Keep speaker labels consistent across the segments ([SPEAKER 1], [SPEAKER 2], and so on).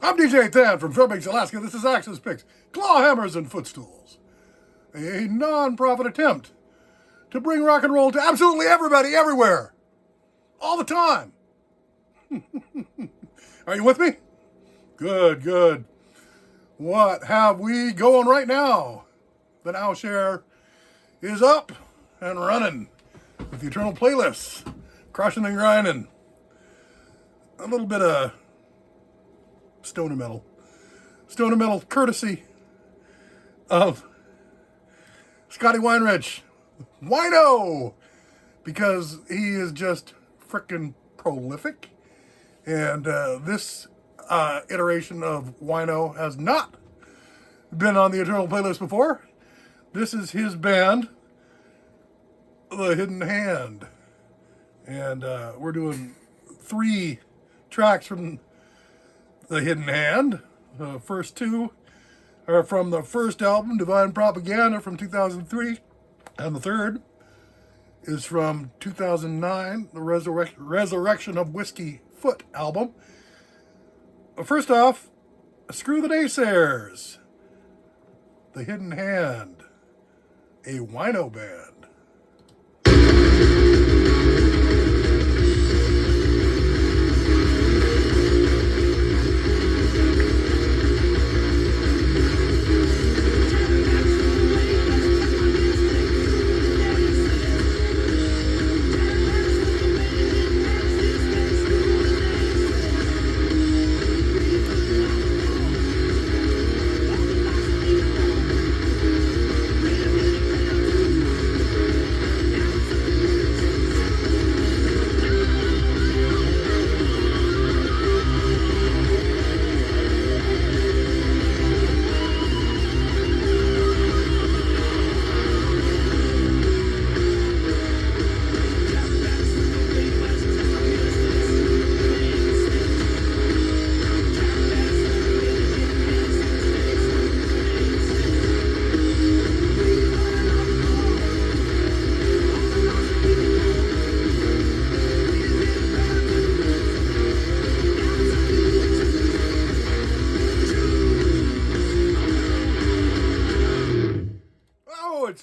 [SPEAKER 1] I'm DJ Than from Fairbanks, Alaska. This is Axis Picks, Claw Hammers and Footstools. A non-profit attempt to bring rock and roll to absolutely everybody, everywhere. All the time. Are you with me? Good, good. What have we going right now? The Now Share is up and running with the Eternal Playlists, crushing and grinding. A little bit of stoner metal courtesy of Scotty WEINRICH, WINO, because he is just frickin' prolific. And this iteration of WINO has not been on the Eternal Playlist before. This is his band, The Hidden Hand. And we're doing 3 tracks from The Hidden Hand. The first 2 are from the first album, Divine Propaganda, from 2003. And the third is from 2009, the Resurrection of Whiskey Foot album. First off, Screw the Naysayers, The Hidden Hand, a WINO band.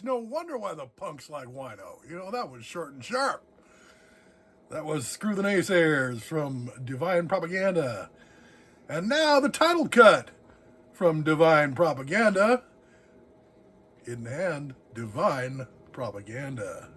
[SPEAKER 1] No wonder why the punks like WINO. You know, that was short and sharp. That was Screw the Naysayers from Divine Propaganda. And now the title cut from Divine Propaganda. Hidden Hand, Divine Propaganda.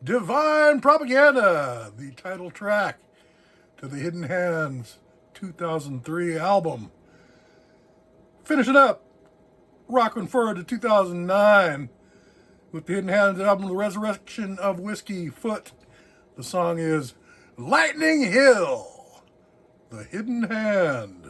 [SPEAKER 1] Divine Propaganda, the title track to the Hidden Hands 2003 album. Finishing up, rocking forward to 2009 with the Hidden Hands album, The Resurrection of Whiskey Foot. The song is Lightning Hill, the Hidden Hand.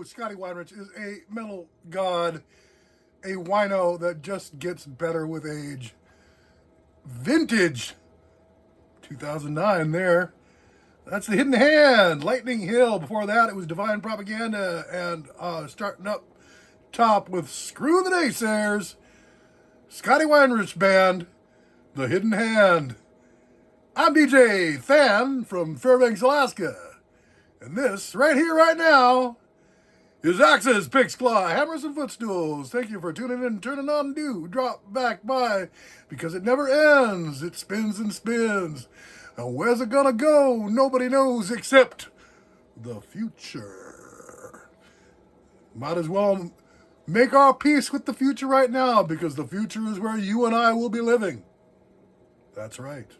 [SPEAKER 1] Scotty WEINRICH is a metal god, a wino that just gets better with age. Vintage 2009 there. That's the Hidden Hand, Lightning Hill. Before that, it was Divine Propaganda, and starting up top with Screw the Naysayers, Scotty WEINRICH Band, the Hidden Hand. I'm DJ Fan from Fairbanks, Alaska, and this right here, right now, is Axes, Picks, Claw, Hammers, and Footstools. Thank you for tuning in and turning on. Do drop back by, because it never ends. It spins and spins. And where's it gonna go? Nobody knows except the future. Might as well make our peace with the future right now, because the future is where you and I will be living. That's right.